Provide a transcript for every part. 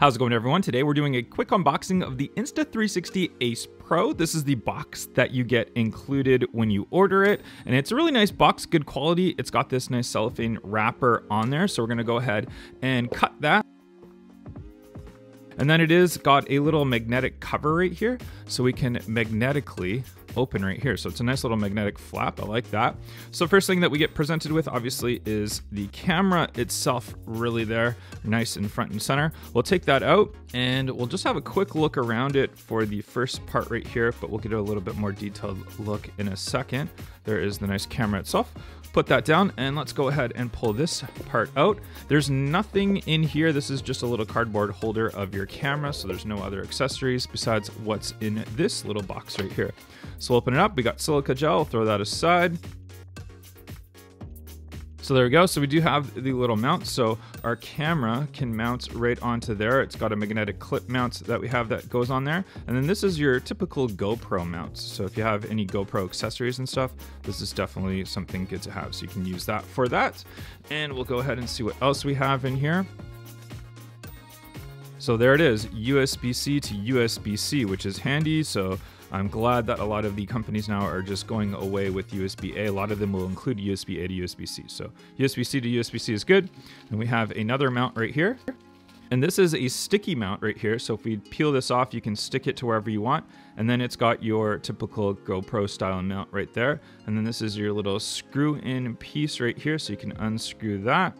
How's it going, everyone? Today we're doing a quick unboxing of the Insta360 Ace Pro. This is the box that you get included when you order it, and it's a really nice box, good quality. It's got this nice cellophane wrapper on there, so we're gonna go ahead and cut that. And then it is got a little magnetic cover right here, so we can magnetically open right here. So it's a nice little magnetic flap. I like that. So first thing that we get presented with obviously is the camera itself, really there, nice in front and center. We'll take that out and we'll just have a quick look around it for the first part right here, but we'll get a little bit more detailed look in a second. There is the nice camera itself. Put that down and let's go ahead and pull this part out. There's nothing in here. This is just a little cardboard holder of your camera, so there's no other accessories besides what's in this little box right here. So we'll open it up. We got silica gel. We'll throw that aside. So there we go. So we do have the little mount. So our camera can mount right onto there. It's got a magnetic clip mount that we have that goes on there. And then this is your typical GoPro mount. So if you have any GoPro accessories and stuff, this is definitely something good to have. So you can use that for that. And we'll go ahead and see what else we have in here. So there it is, USB-C to USB-C, which is handy. So I'm glad that a lot of the companies now are just going away with USB-A. A lot of them will include USB-A to USB-C. So USB-C to USB-C is good. And we have another mount right here. And this is a sticky mount right here. So if we peel this off, you can stick it to wherever you want. And then it's got your typical GoPro style mount right there. And then this is your little screw in piece right here. So you can unscrew that.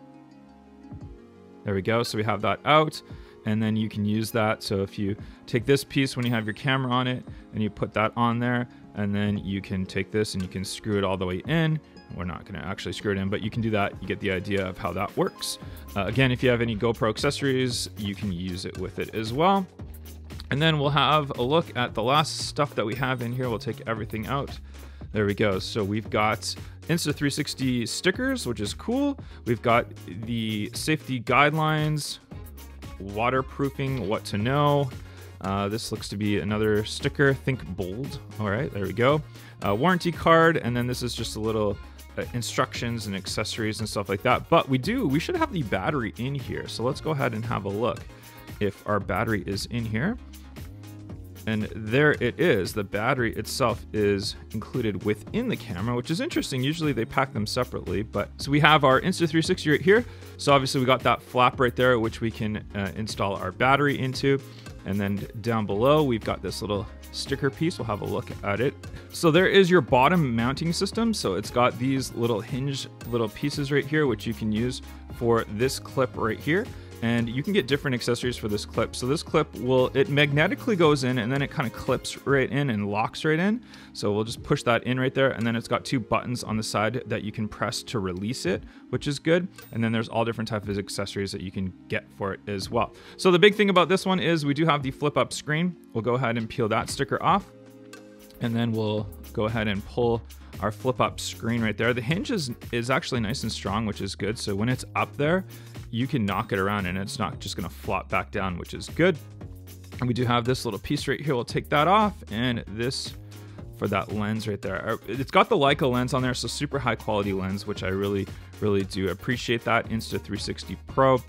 There we go. So we have that out. And then you can use that. So if you take this piece when you have your camera on it and you put that on there, and then you can take this and you can screw it all the way in. We're not going to actually screw it in, but you can do that. You get the idea of how that works. Again, if you have any GoPro accessories, you can use it with it as well. And then we'll have a look at the last stuff that we have in here. We'll take everything out. There we go. So we've got Insta360 stickers, which is cool. We've got the safety guidelines, waterproofing, what to know. This looks to be another sticker, think bold. All right, there we go. Warranty card, and then this is just a little instructions and accessories and stuff like that. But we should have the battery in here. So let's go ahead and have a look if our battery is in here. And there it is. The battery itself is included within the camera, which is interesting. Usually they pack them separately, but so we have our Insta360 right here. So obviously we got that flap right there, which we can install our battery into. And then down below, we've got this little sticker piece. We'll have a look at it. So there is your bottom mounting system. So it's got these little hinge little pieces right here, which you can use for this clip right here. And you can get different accessories for this clip. So this clip it magnetically goes in and then it kind of clips right in and locks right in. So we'll just push that in right there. And then it's got two buttons on the side that you can press to release it, which is good. And then there's all different types of accessories that you can get for it as well. So the big thing about this one is we do have the flip up screen. We'll go ahead and peel that sticker off. And then we'll go ahead and pull our flip up screen right there. The hinge is actually nice and strong, which is good. So when it's up there, you can knock it around and it's not just gonna flop back down, which is good. And we do have this little piece right here. We'll take that off, and this for that lens right there. It's got the Leica lens on there, so super high quality lens, which I really, really do appreciate that. Insta360 Pro.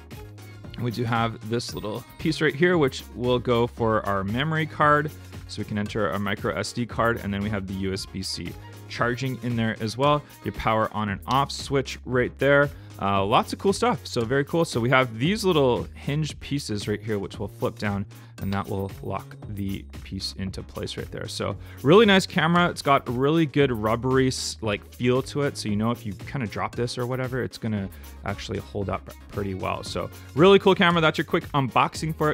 We do have this little piece right here, which will go for our memory card. So we can enter a micro SD card, and then we have the USB-C charging in there as well. Your power on and off switch right there. Lots of cool stuff. So very cool. So we have these little hinge pieces right here, which will flip down, and that will lock the piece into place right there. So really nice camera. It's got a really good rubbery like feel to it. So you know if you kind of drop this or whatever, it's gonna actually hold up pretty well. So really cool camera. That's your quick unboxing for it.